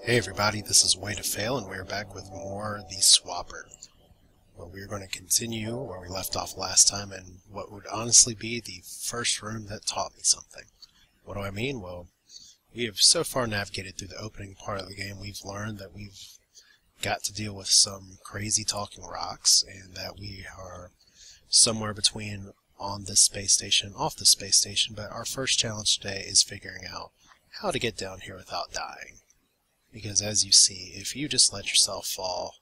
Hey everybody, this is Way to Fail, and we're back with more The Swapper. Well, we're going to continue where we left off last time, and what would honestly be the first room that taught me something. What do I mean? Well, we have so far navigated through the opening part of the game. We've learned that we've got to deal with some crazy talking rocks, and that we are somewhere between on this space station, off the space station, but our first challenge today is figuring out how to get down here without dying. Because as you see, if you just let yourself fall,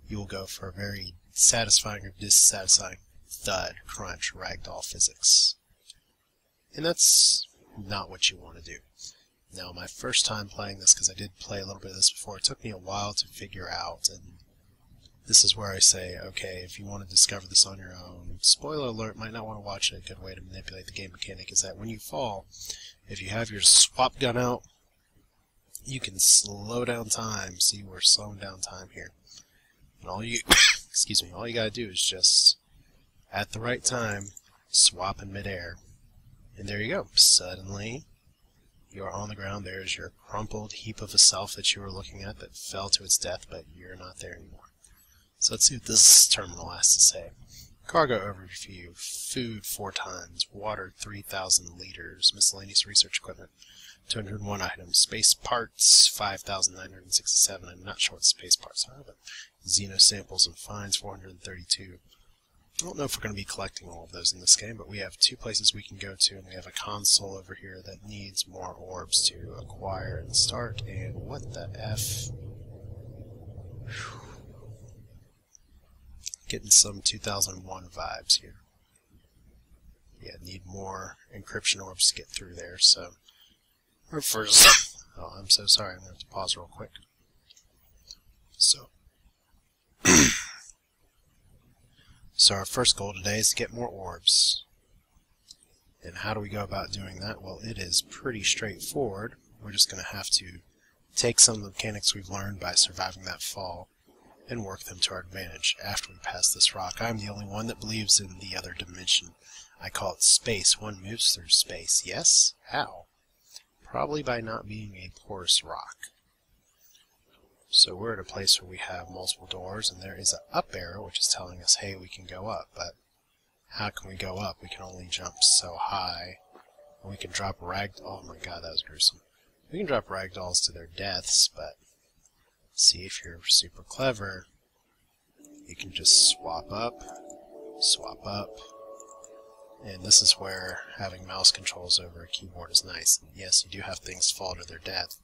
you will go for a very satisfying or dissatisfying thud, crunch, ragdoll physics. And that's not what you want to do. Now, my first time playing this, because I did play a little bit of this before, it took me a while to figure out, and this is where I say, okay, if you want to discover this on your own, spoiler alert, might not want to watch it. A good way to manipulate the game mechanic is that when you fall, if you have your swap gun out, you can slow down time, so you are slowing down time here. And all you, all you gotta do is just, at the right time, swap in midair. And there you go. Suddenly, you are on the ground. There's your crumpled heap of a self that you were looking at that fell to its death, but you're not there anymore. So let's see what this terminal has to say. Cargo overview, food 4 tons, water 3,000 liters, miscellaneous research equipment 201 items, space parts 5,967. I'm not sure what space parts are, but xeno samples and finds 432. I don't know if we're going to be collecting all of those in this game, but we have 2 places we can go to, and we have a console over here that needs more orbs to acquire and start. And what the F? Whew. Getting some 2001 vibes here. Yeah, need more encryption orbs to get through there, so our first... Oh, I'm so sorry, I'm going to have to pause real quick. So our first goal today is to get more orbs. And how do we go about doing that? Well, it is pretty straightforward. We're just going to have to take some of the mechanics we've learned by surviving that fall and work them to our advantage after we pass this rock. I'm the only one that believes in the other dimension. I call it space. One moves through space. Yes? How? Probably by not being a porous rock. So we're at a place where we have multiple doors, and there is an up arrow, which is telling us, hey, we can go up. But how can we go up? We can only jump so high. We can drop oh my god, that was gruesome. We can drop ragdolls to their deaths, but see, if you're super clever, you can just swap up, and this is where having mouse controls over a keyboard is nice. And yes, you do have things fall to their death,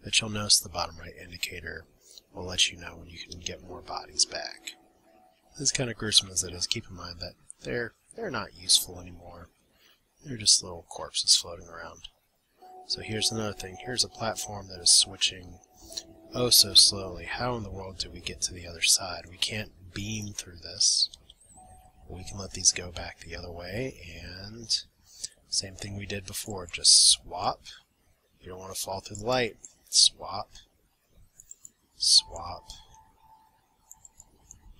but you'll notice the bottom right indicator will let you know when you can get more bodies back. As kind of gruesome as it is, keep in mind that they're not useful anymore. They're just little corpses floating around. So here's another thing. Here's a platform that is switching oh so slowly. How in the world do we get to the other side? We can't beam through this. We can let these go back the other way, and same thing we did before. Just swap. You don't want to fall through the light. Swap. Swap.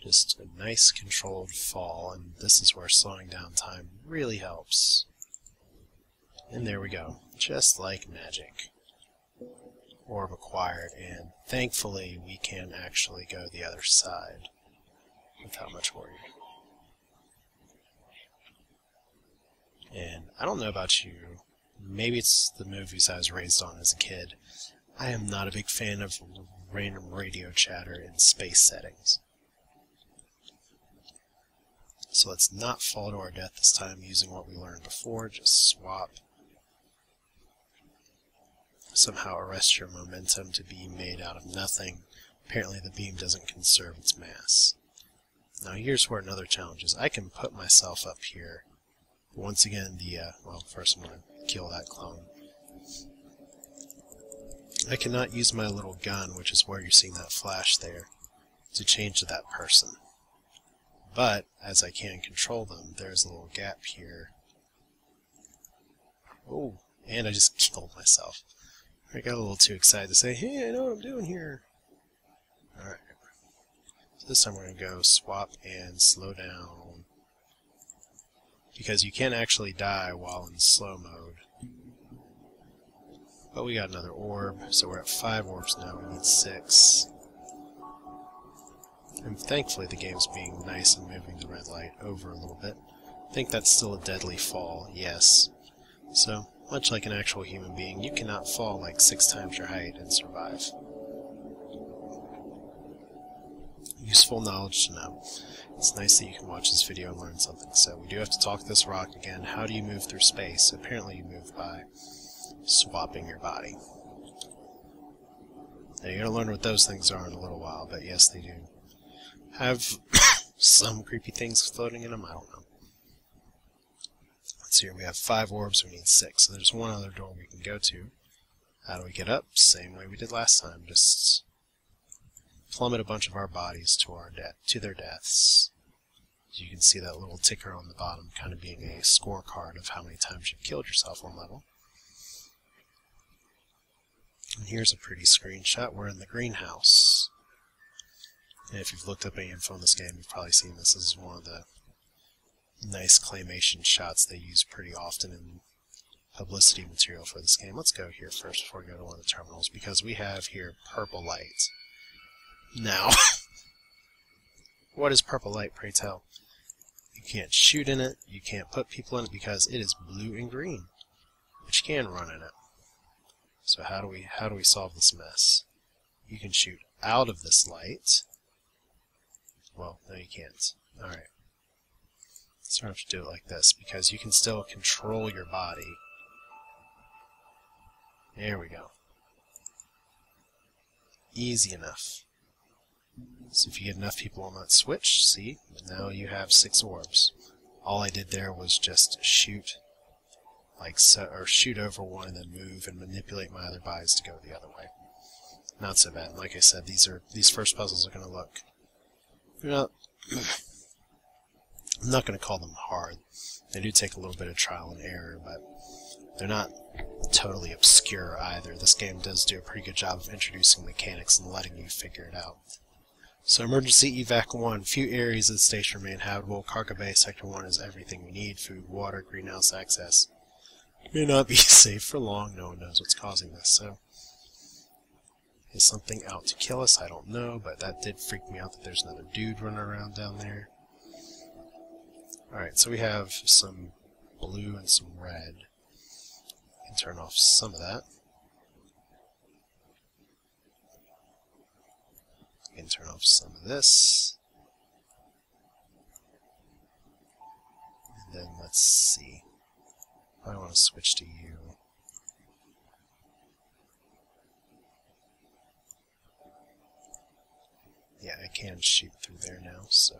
Just a nice controlled fall, and this is where slowing down time really helps. And there we go. Just like magic. Orb acquired, and thankfully we can actually go the other side without much worry. And I don't know about you, maybe it's the movies I was raised on as a kid. I am not a big fan of random radio chatter in space settings. So let's not fall to our death this time using what we learned before. Just swap. Somehow arrest your momentum to be made out of nothing. Apparently the beam doesn't conserve its mass. Now here's where another challenge is. I can put myself up here. But once again, well, first I'm going to kill that clone. I cannot use my little gun, which is where you're seeing that flash there, to change to that person. But, as I can control them, there's a little gap here. Oh, and I just killed myself. I got a little too excited to say, hey, I know what I'm doing here. Alright. So this time we're going to go swap and slow down. Because you can actually die while in slow mode. But we got another orb, so we're at 5 orbs now. We need 6. And thankfully the game's being nice and moving the red light over a little bit. I think that's still a deadly fall, yes. So, much like an actual human being, you cannot fall like 6 times your height and survive. Useful knowledge to know. It's nice that you can watch this video and learn something. So we do have to talk to this rock again. How do you move through space? Apparently you move by swapping your body. Now you're going to learn what those things are in a little while, but yes, they do have some creepy things floating in them. I don't know. Let's see here. We have 5 orbs. We need 6. So there's one other door we can go to. How do we get up? Same way we did last time. Just plummet a bunch of our bodies to their deaths. As you can see that little ticker on the bottom kind of being a scorecard of how many times you've killed yourself on level. And here's a pretty screenshot. We're in the greenhouse. And if you've looked up any info on this game, you've probably seen this. This is one of the nice claymation shots they use pretty often in publicity material for this game. Let's go here first before we go to one of the terminals, because we have here purple light. Now, what is purple light, pray tell? You can't shoot in it, you can't put people in it because it is blue and green, but you can run in it. So how do we solve this mess? You can shoot out of this light. Well, no you can't. Alright. So I have to do it like this, because you can still control your body. There we go. Easy enough. So if you get enough people on that switch, see, now you have 6 orbs. All I did there was just shoot, like so, or shoot over one and then move and manipulate my other bodies to go the other way. Not so bad. Like I said, these first puzzles are going to look, they're not, I'm not going to call them hard. They do take a little bit of trial and error, but they're not totally obscure either. This game does do a pretty good job of introducing mechanics and letting you figure it out. So emergency evac 1. Few areas of the station remain habitable. Cargo bay sector 1 is everything we need. Food, water, greenhouse access. May not be safe for long. No one knows what's causing this. So, is something out to kill us? I don't know, but that did freak me out that there's another dude running around down there. Alright, so we have some blue and some red. We can turn off some of that. We can turn off some of this. And then let's see. I want to switch to you. Yeah, I can shoot through there now, so.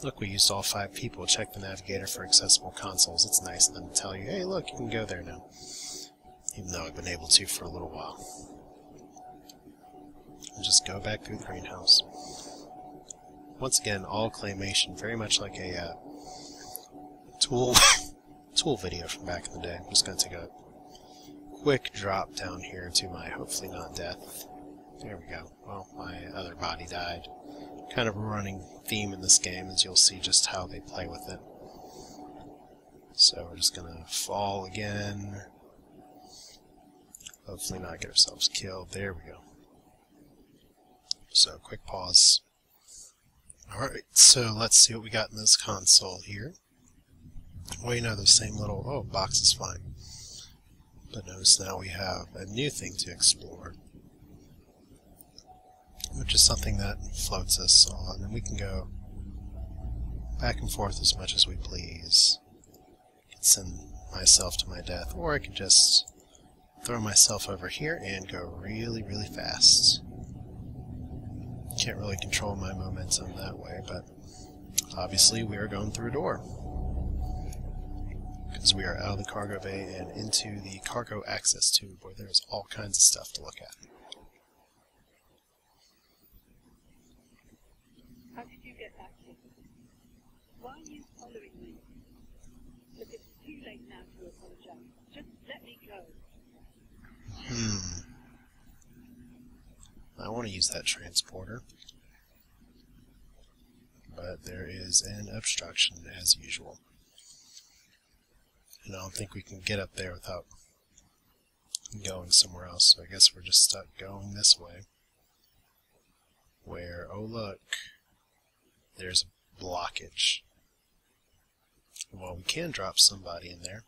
Look, we used all 5 people. Check the navigator for accessible consoles. It's nice of them to tell you, hey, look, you can go there now. Even though I've been able to for a little while. And just go back through the greenhouse. Once again, all claymation, very much like a tool video from back in the day. I'm just going to take a quick drop down here to my hopefully not death. There we go. Well, my other body died. Kind of a running theme in this game, as you'll see just how they play with it. So we're just going to fall again. Hopefully not get ourselves killed. There we go. So, quick pause. Alright, so let's see what we got in this console here. Well, you know, the same little, oh, box is fine. But notice now we have a new thing to explore, which is something that floats us on, and we can go back and forth as much as we please. I could send myself to my death, or I could just throw myself over here and go really, really fast. Can't really control my momentum that way, but obviously we are going through a door. Because we are out of the cargo bay and into the cargo access tube, where there's all kinds of stuff to look at. How did you get back here? Why are you following me? Look, it's too late now to apologize. Just let me go. I want to use that transporter, but there is an obstruction as usual. And I don't think we can get up there without going somewhere else, so I guess we're just stuck going this way. Where, oh look, there's a blockage. Well, we can drop somebody in there.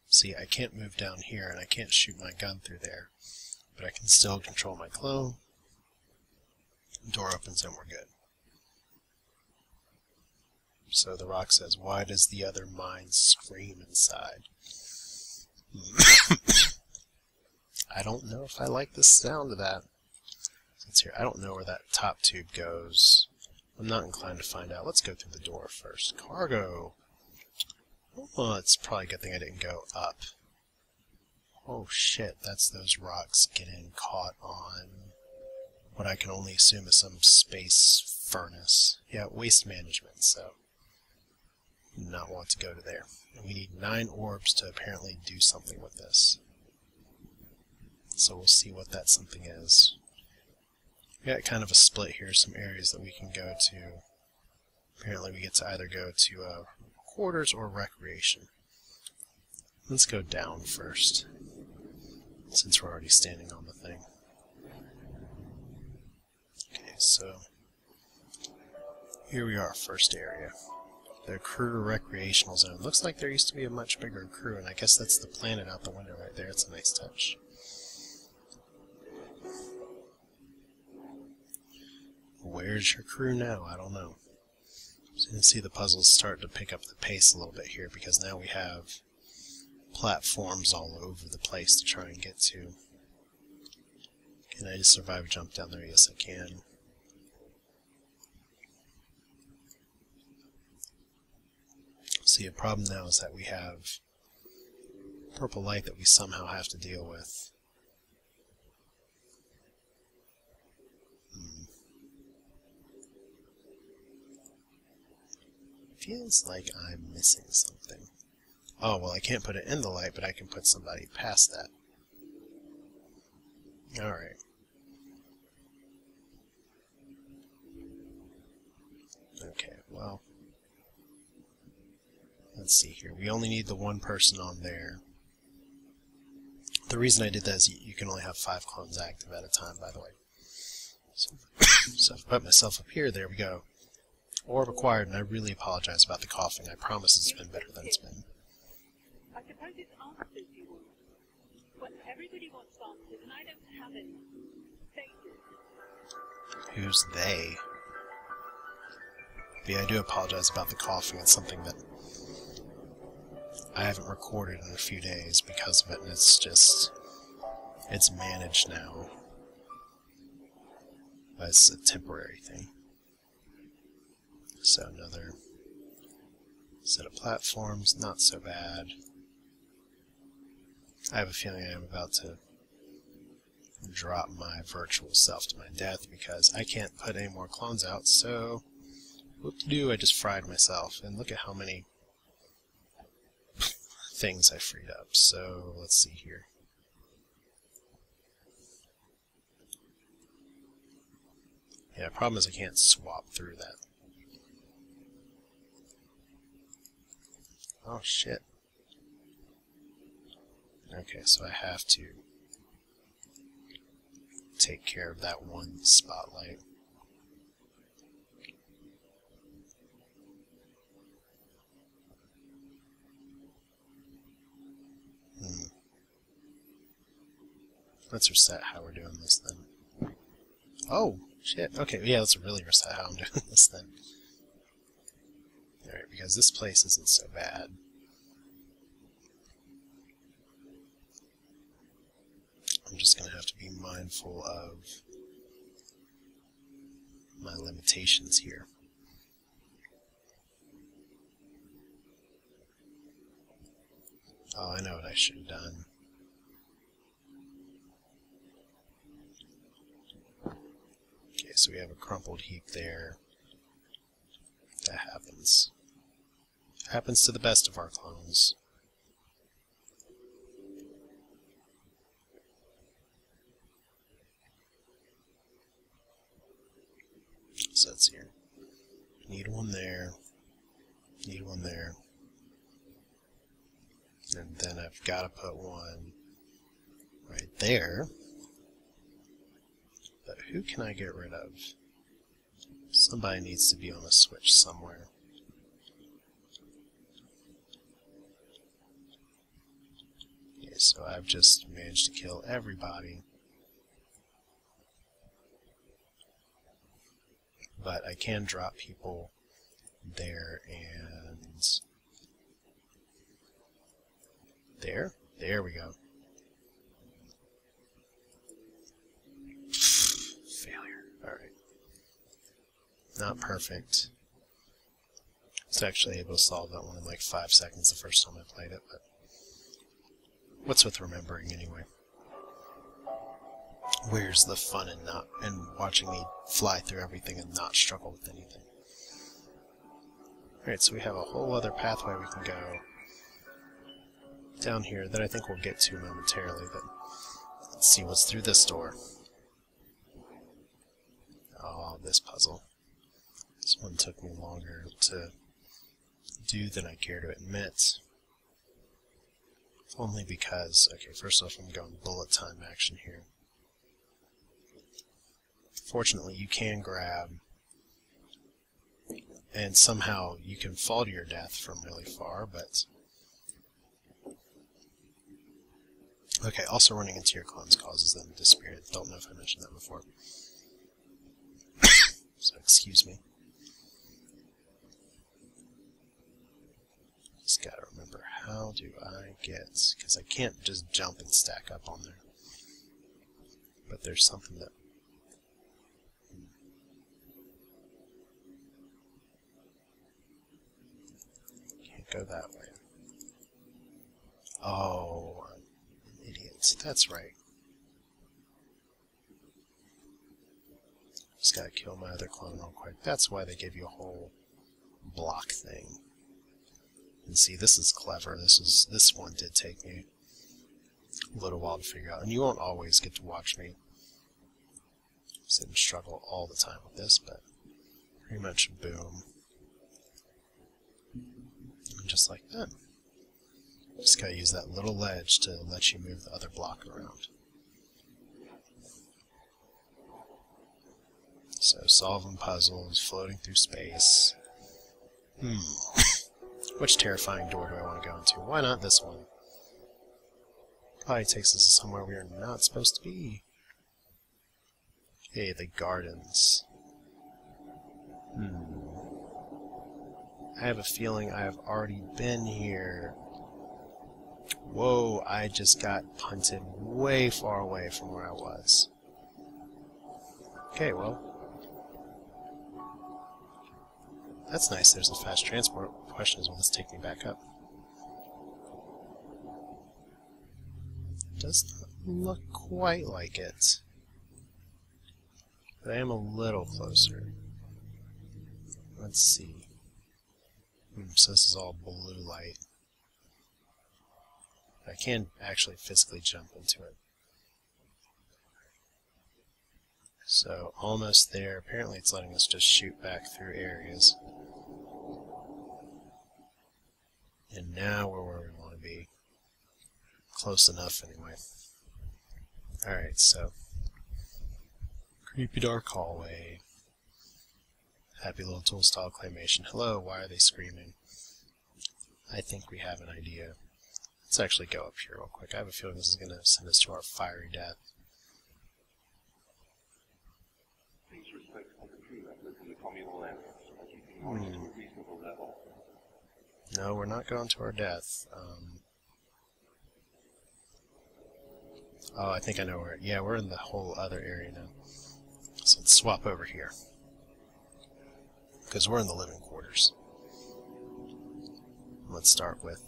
See, I can't move down here, and I can't shoot my gun through there, but I can still control my clone. Door opens and we're good. So the rock says, why does the other mind scream inside? I don't know if I like the sound of that. Since here, I don't know where that top tube goes. I'm not inclined to find out. Let's go through the door first. Cargo! Well, it's probably a good thing I didn't go up. Oh shit, that's those rocks getting caught on what I can only assume is some space furnace. Yeah, waste management, so do not want to go to there. And we need 9 orbs to apparently do something with this. So we'll see what that something is. We got kind of a split here, some areas that we can go to. Apparently we get to either go to quarters or recreation. Let's go down first, since we're already standing on the thing. Okay, so here we are, first area. The crew recreational zone. Looks like there used to be a much bigger crew, and I guess that's the planet out the window right there. It's a nice touch. Where's your crew now? I don't know. So you can see the puzzles start to pick up the pace a little bit here, because now we have platforms all over the place to try and get to. Can I just survive a jump down there? Yes, I can. See, a problem now is that we have purple light that we somehow have to deal with. Feels like I'm missing something. Oh, well, I can't put it in the light, but I can put somebody past that. Alright. Okay, well, let's see here. We only need the one person on there. The reason I did that is you can only have 5 clones active at a time, by the way. So if I put myself up here, there we go. Orb acquired, and I really apologize about the coughing. I promise it's been better than it's been. I suppose it's answers you want. But everybody wants answers, and I don't have any. Faces. Who's they? But yeah, I do apologize about the coughing. It's something that I haven't recorded in a few days because of it, and it's managed now. But it's a temporary thing. So another set of platforms, not so bad. I have a feeling I am about to drop my virtual self to my death because I can't put any more clones out, so whoop-de-doo, I just fried myself. And look at how many things I freed up. So let's see here. Yeah, the problem is I can't swap through that. Oh shit. Okay, so I have to take care of that one spotlight. Let's reset how we're doing this then. Oh, shit. Okay, yeah, let's really reset how I'm doing this then. Alright, because this place isn't so bad. I'm just going to have to be mindful of my limitations here. Oh, I know what I should have done. Okay, so we have a crumpled heap there. That happens. Happens to the best of our clones. So that's here. Need one there. Need one there. And then I've got to put one right there. But who can I get rid of? Somebody needs to be on a switch somewhere. Okay, so I've just managed to kill everybody. But I can drop people there and there. There we go. Failure. Alright. Not perfect. I was actually able to solve that one in like 5 seconds the first time I played it, but what's with remembering anyway? Where's the fun in watching me fly through everything and not struggle with anything? Alright, so we have a whole other pathway we can go down here that I think we'll get to momentarily, but let's see what's through this door. Oh, this puzzle. This one took me longer to do than I care to admit. Only because, okay, first off I'm going bullet time action here. Fortunately, you can grab, and somehow you can fall to your death from really far, but... Okay, also running into your clones causes them to disappear. Don't know if I mentioned that before. So, excuse me. Just gotta remember, how do I get... Because I can't just jump and stack up on there. But there's something that... Can't go that way. Oh, I'm an idiot. That's right. Just gotta kill my other clone real quick. That's why they give you a whole block thing. And see, this is clever. This one did take me a little while to figure out. And you won't always get to watch me sit and struggle all the time with this, but pretty much boom. And just like that. Just gotta use that little ledge to let you move the other block around. So, solving puzzles, floating through space. Which terrifying door do I want to go into? Why not this one? Probably takes us to somewhere we are not supposed to be. Okay, the gardens. I have a feeling I have already been here. Whoa, I just got punted way far away from where I was. Okay, well. That's nice, there's a fast transport. The question is, will this take me back up? Does not look quite like it. But I am a little closer. Let's see. So this is all blue light. I can actually physically jump into it. So, almost there. Apparently it's letting us just shoot back through areas. And now we're where we want to be. Close enough, anyway. Alright, so... Creepy dark hallway. Happy little tool style claymation. Hello, why are they screaming? I think we have an idea. Let's actually go up here real quick. I have a feeling this is going to send us to our fiery death. Please respect the crew members in the communal areas by keeping noise to a reasonable level. No, we're not going to our death. Oh, I think I know where. Yeah, we're in the whole other area now. So let's swap over here. Because we're in the living quarters. Let's start with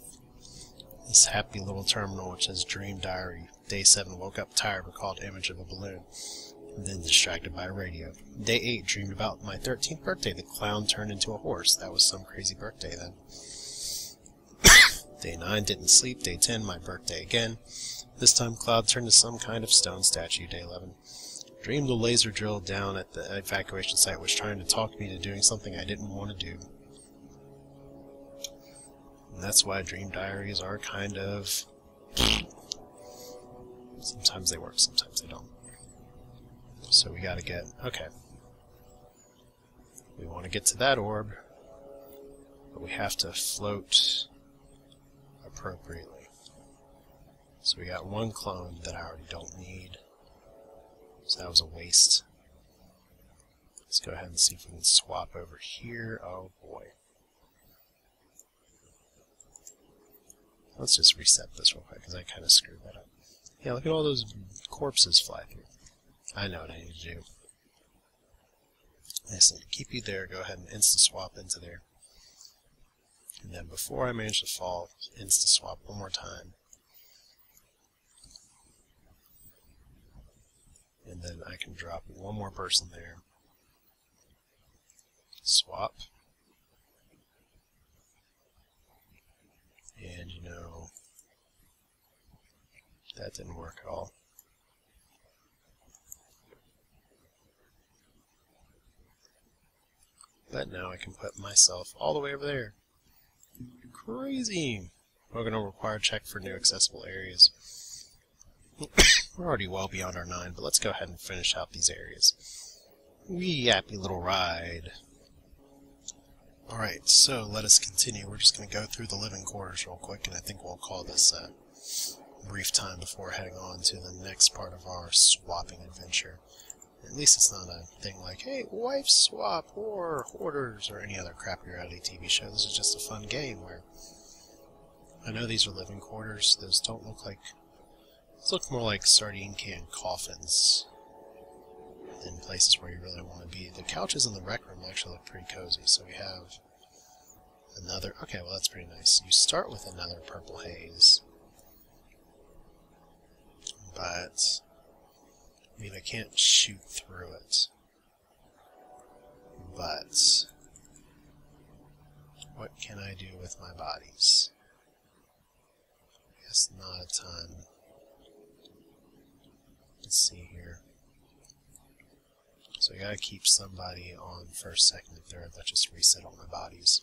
this happy little terminal which says Dream Diary. Day 7, woke up tired, recalled image of a balloon. And then distracted by a radio. Day 8, dreamed about my 13th birthday. The clown turned into a horse. That was some crazy birthday then. Day 9, didn't sleep. Day 10, my birthday again. This time, cloud turned to some kind of stone statue. Day 11, dreamed a laser drill down at the evacuation site was trying to talk me to doing something I didn't want to do. And that's why dream diaries are kind of Sometimes they work, sometimes they don't. So we gotta get... Okay. We want to get to that orb, but we have to float appropriately. So we got one clone that I already don't need. So that was a waste. Let's go ahead and see if we can swap over here. Oh boy. Let's just reset this real quick because I kind of screwed that up. Yeah, look at all those corpses fly through. I know what I need to do. I just need to keep you there. Go ahead and insta-swap into there. And then before I manage to fall, insta-swap one more time. And then I can drop one more person there. Swap. And you know, that didn't work at all. But now I can put myself all the way over there. Crazy! We're going to require a check for new accessible areas. We're already well beyond our 9, but let's go ahead and finish out these areas. Wee yappy little ride. Alright, so let us continue. We're just going to go through the living quarters real quick, and I think we'll call this a brief time before heading on to the next part of our swapping adventure. At least it's not a thing like, hey, wife swap, or Hoarders, or any other crappy reality TV show. This is just a fun game where... I know these are living quarters. Those don't look like... These look more like sardine can coffins than places where you really want to be. The couches in the rec room actually look pretty cozy. So we have another... Okay, well that's pretty nice. You start with another purple haze. But... I mean, I can't shoot through it. But... what can I do with my bodies? I guess not a ton. Let's see here. So I gotta keep somebody on first, second, and third. Let's just reset all my bodies.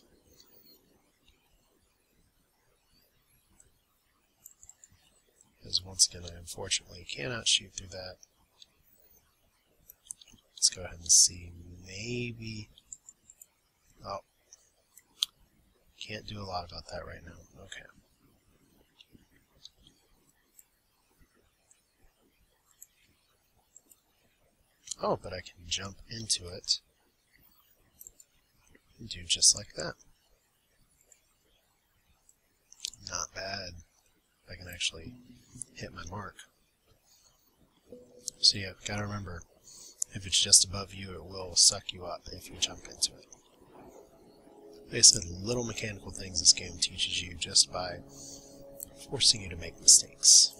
Because once again, I unfortunately cannot shoot through that. Let's go ahead and see. Maybe... Oh. Can't do a lot about that right now. Okay. Oh, but I can jump into it and do just like that. Not bad. I can actually hit my mark. So yeah, gotta remember, if it's just above you, it will suck you up if you jump into it. They said little mechanical things this game teaches you just by forcing you to make mistakes.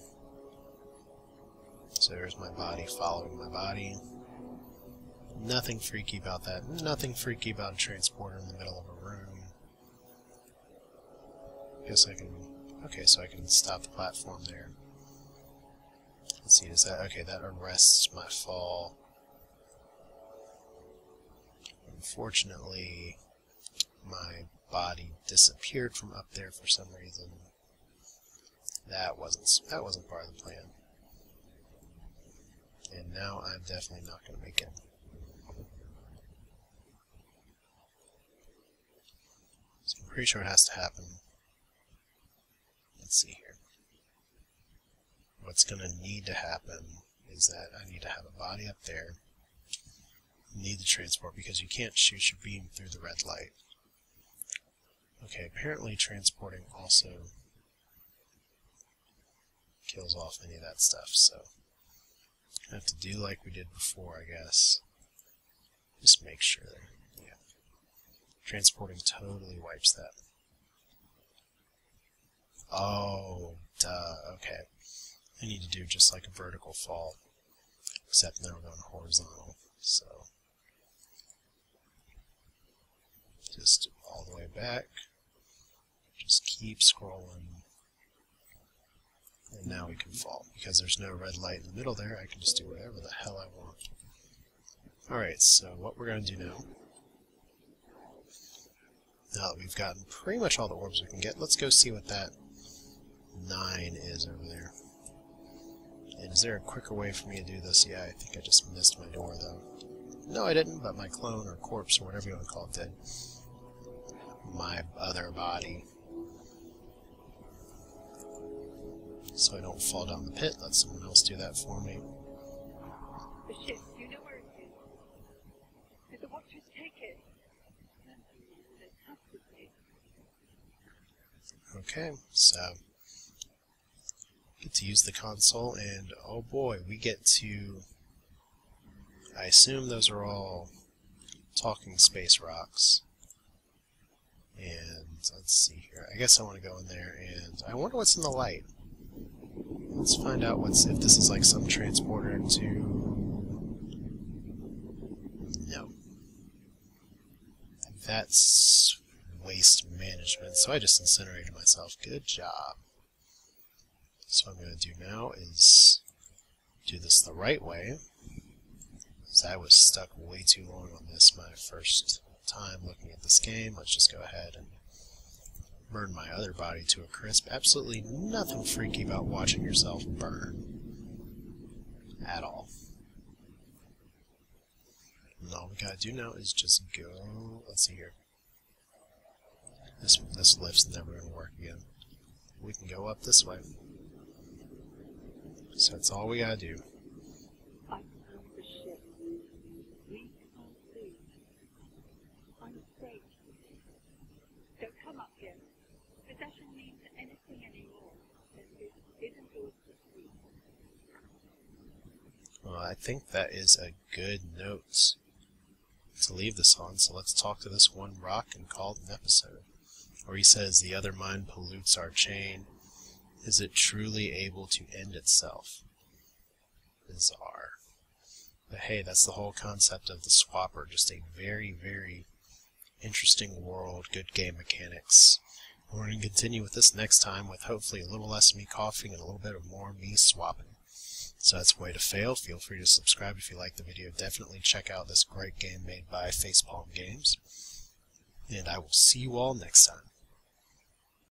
So there's my body following my body. Nothing freaky about that. Nothing freaky about a transporter in the middle of a room. Guess I can... Okay, so I can stop the platform there. Let's see, does that... Okay, that arrests my fall. Unfortunately, my body disappeared from up there for some reason. That wasn't part of the plan. And now I'm definitely not going to make it. So I'm pretty sure it has to happen. Let's see here. What's going to need to happen is that I need to have a body up there. Need the transport because you can't shoot your beam through the red light. Okay, apparently transporting also kills off any of that stuff, so I have to do like we did before, I guess. Just make sure. Yeah. Transporting totally wipes that. Oh, duh, okay. I need to do just like a vertical fall, except now we're going horizontal, so just all the way back, just keep scrolling, and now we can fall. Because there's no red light in the middle there, I can just do whatever the hell I want. Alright, so what we're going to do now that we've gotten pretty much all the orbs we can get, let's go see what that 9 is over there. And is there a quicker way for me to do this? Yeah, I think I just missed my door, though. No, I didn't, but my clone or corpse or whatever you want to call it did. My other body. So I don't fall down the pit, let someone else do that for me. The ship, do you know where it is? Did the Watchers take it? They have to take it. Okay, so get to use the console, and oh boy, we get to, I assume those are all talking space rocks. And let's see here, I guess I want to go in there, and I wonder what's in the light. Let's find out if this is like some transporter to... No. That's waste management, so I just incinerated myself. Good job. So what I'm going to do now is do this the right way, because I was stuck way too long on this my first time looking at this game. Let's just go ahead and burn my other body to a crisp. Absolutely nothing freaky about watching yourself burn. At all. And all we gotta do now is just go... Let's see here. This lift's never gonna work again. We can go up this way. So that's all we gotta do. I found the ship. We can't see. I'm afraid. Don't come up here. Possession means anything anymore. This isn't yours to see. Well, I think that is a good note to leave this on, so let's talk to this one rock and call it an episode. Or he says, the other mind pollutes our chain. Is it truly able to end itself? Bizarre. But hey, that's the whole concept of the Swapper. Just a very, very interesting world, good game mechanics. We're going to continue with this next time with hopefully a little less me coughing and a little bit of more me swapping. So that's Way to Fail. Feel free to subscribe if you like the video. Definitely check out this great game made by Facepalm Games. And I will see you all next time.